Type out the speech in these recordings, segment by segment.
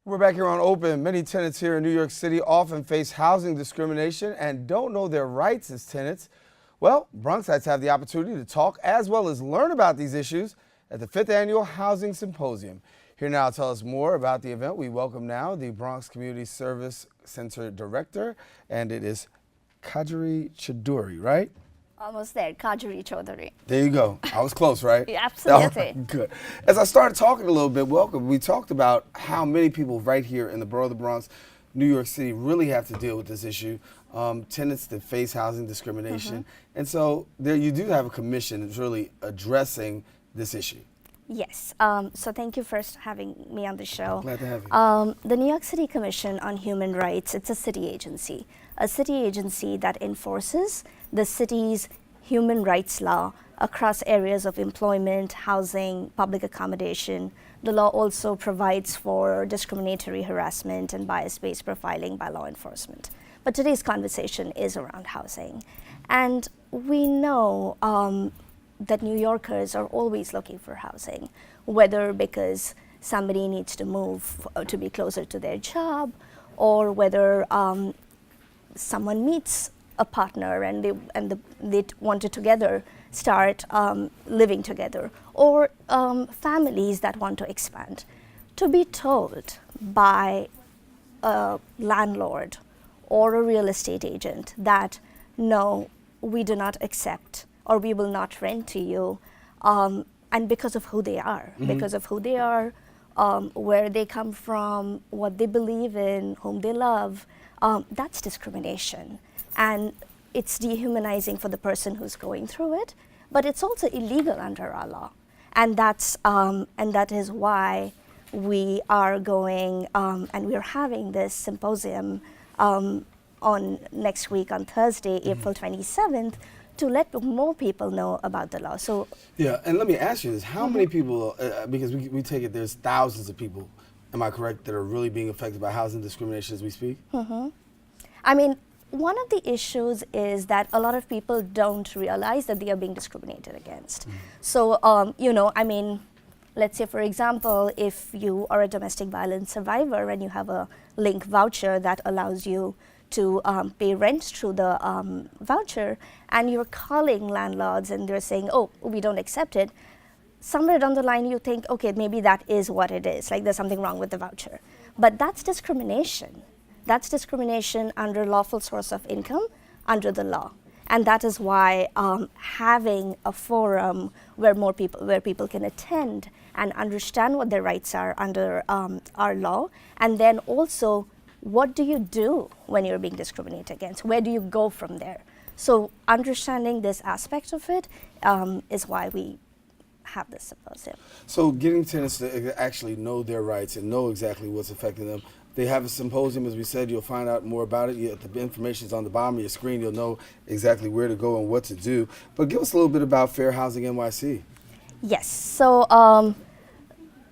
We're back here on Open. Many tenants here in New York City often face housing discrimination and don't know their rights as tenants. Well, Bronxites have the opportunity to talk as well as learn about these issues at the 5th Annual Housing Symposium. Here now to tell us more about the event, we welcome now the Bronx Community Service Center Director, and it is Kajori Chaudhuri, right? Almost there, Kajori Chaudhuri. There you go. I was close, right? Yeah, absolutely. Good. As I started talking a little bit, we talked about how many people right here in the borough of the Bronx, New York City, really have to deal with this issue. Tenants that face housing discrimination. And so there you do have a commission that's really addressing this issue. Yes. So thank you for having me on the show. Glad to have you. The New York City Commission on Human Rights, it's a city agency that enforces the city's human rights law across areas of employment, housing, public accommodation. The law also provides for discriminatory harassment and bias-based profiling by law enforcement. But today's conversation is around housing. And we know that New Yorkers are always looking for housing, whether because somebody needs to move to be closer to their job, or whether someone meets a partner and they want to together start living together, or families that want to expand. To be told by a landlord or a real estate agent that no, we do not accept or we will not rent to you, and because of who they are, where they come from, what they believe in, whom they love, that's discrimination. And it's dehumanizing for the person who's going through it, but it's also illegal under our law. And that is why we are going and we're having this symposium on next week on Thursday, April 27th, to let more people know about the law. So yeah, and let me ask you this: how many people? Because we take it, there's thousands of people. Am I correct that are really being affected by housing discrimination as we speak? I mean, one of the issues is that a lot of people don't realize that they are being discriminated against. So, I mean, let's say, for example, if you are a domestic violence survivor and you have a link voucher that allows you to pay rent through the voucher, and you're calling landlords and they're saying, oh, we don't accept it, somewhere down the line you think, okay, maybe that is what it is, like there's something wrong with the voucher. But that's discrimination. That's discrimination under lawful source of income under the law. And that is why having a forum where people can attend and understand what their rights are under our law, and then also what do you do when you're being discriminated against? Where do you go from there? So understanding this aspect of it is why we have this symposium. So getting tenants to actually know their rights and know exactly what's affecting them. They have a symposium, as we said. You'll find out more about it. The information is on the bottom of your screen. You'll know exactly where to go and what to do. But give us a little bit about Fair Housing NYC. Yes. So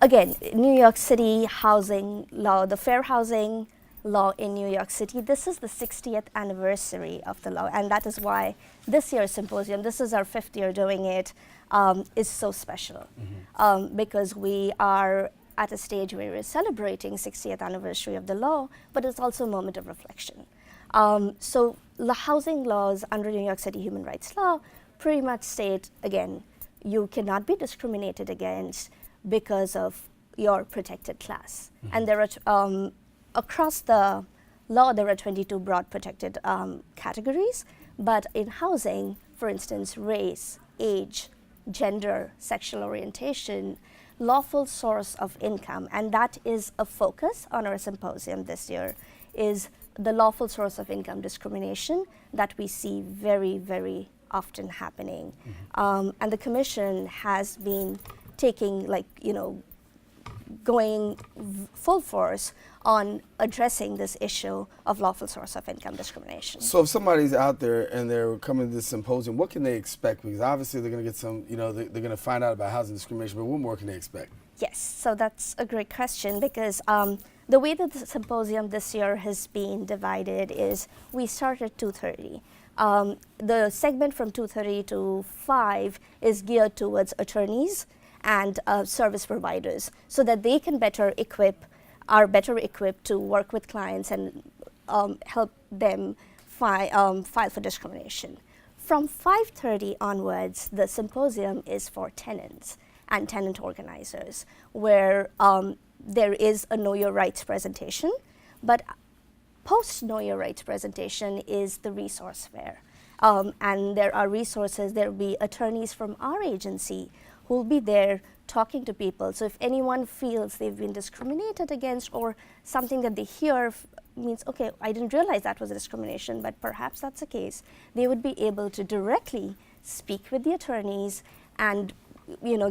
again, New York City housing law, the Fair Housing law in New York City. This is the 60th anniversary of the law, and that is why this year's symposium, this is our 5th year doing it, is so special because we are at a stage where we're celebrating 60th anniversary of the law, but it's also a moment of reflection. So the housing laws under New York City human rights law pretty much state, again, you cannot be discriminated against because of your protected class. And there are, across the law, there are 22 broad protected categories, but in housing, for instance, race, age, gender, sexual orientation, lawful source of income, and that is a focus on our symposium this year, is the lawful source of income discrimination that we see very, very often happening. And the commission has been taking, going full force on addressing this issue of lawful source of income discrimination. So if somebody's out there and they're coming to this symposium, what can they expect? Because obviously they're going to get some, they're going to find out about housing discrimination, but what more can they expect? Yes, so that's a great question because the way that the symposium this year has been divided is we start at 2:30. The segment from 2:30 to 5 is geared towards attorneys and service providers so that they can better equip are better equipped to work with clients and help them file for discrimination. From 5:30 onwards, the symposium is for tenants and tenant organizers, where there is a Know Your Rights presentation, but post Know Your Rights presentation is the resource fair. And there are resources, there will be attorneys from our agency who will be there talking to people. So if anyone feels they've been discriminated against or something that they hear means, okay, I didn't realize that was a discrimination, but perhaps that's the case, they would be able to directly speak with the attorneys and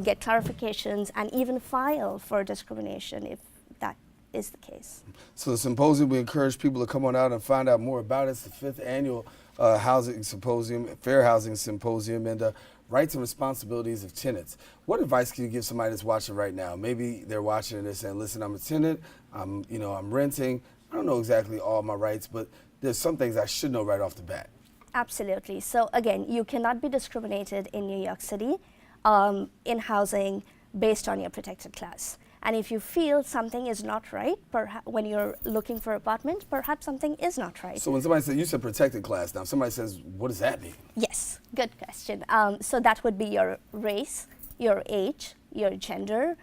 get clarifications and even file for discrimination if that is the case. So the symposium, we encourage people to come on out and find out more about it. It's the 5th annual housing symposium, fair housing symposium, and rights and responsibilities of tenants. What advice can you give somebody that's watching right now? Maybe they're watching and they're saying, listen, I'm a tenant, I'm renting, I don't know exactly all my rights, but there's some things I should know right off the bat. Absolutely. So again, you cannot be discriminated in New York City in housing based on your protected class. And if you feel something is not right, when you're looking for apartment, perhaps something is not right. So when somebody says, you said protected class, now somebody says, what does that mean? Yes, good question. So that would be your race, your age, your gender,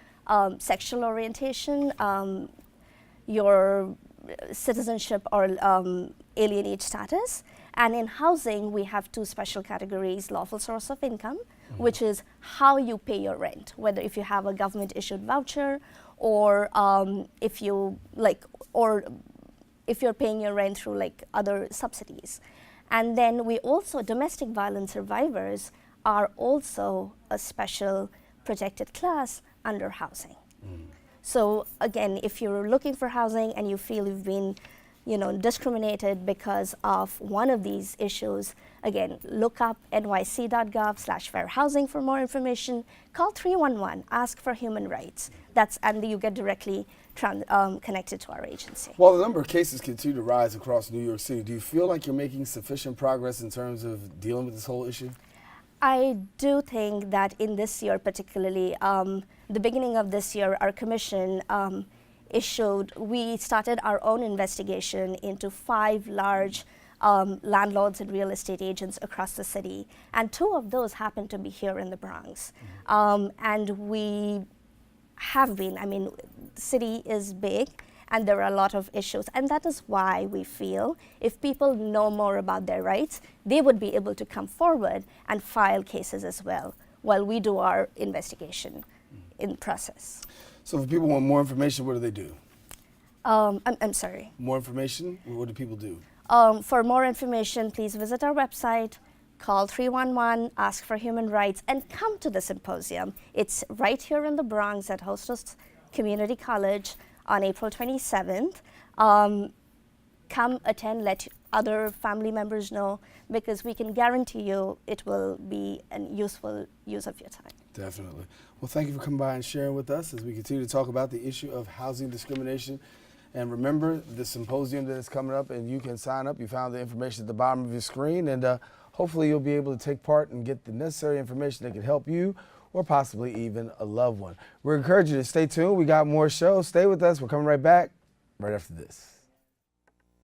sexual orientation, your citizenship or alienage status. And in housing, we have 2 special categories: lawful source of income, which is how you pay your rent, whether if you have a government issued voucher or if you're paying your rent through other subsidies. And then we also, domestic violence survivors are also a special protected class under housing. So again, if you're looking for housing and you feel you've been discriminated because of one of these issues, again, look up nyc.gov/fair housing for more information. Call 311, ask for human rights. And you get directly connected to our agency. While the number of cases continue to rise across New York City, do you feel like you're making sufficient progress in terms of dealing with this whole issue? I do think that in this year particularly, the beginning of this year, our commission we started our own investigation into 5 large landlords and real estate agents across the city. And 2 of those happen to be here in the Bronx. And we have been, the city is big and there are a lot of issues. And that is why we feel if people know more about their rights, they would be able to come forward and file cases as well while we do our investigation in process. So if people want more information, what do they do? I'm sorry. More information? What do people do? For more information, please visit our website, call 311, ask for human rights, and come to the symposium. It's right here in the Bronx at Hostos Community College on April 27th. Come attend, let other family members know, because we can guarantee you it will be a useful use of your time. Definitely. Well, thank you for coming by and sharing with us as we continue to talk about the issue of housing discrimination. And remember the symposium that is coming up, and you can sign up. You found the information at the bottom of your screen, and hopefully you'll be able to take part and get the necessary information that can help you or possibly even a loved one. We're encouraging you to stay tuned. We got more shows. Stay with us. We're coming right back right after this.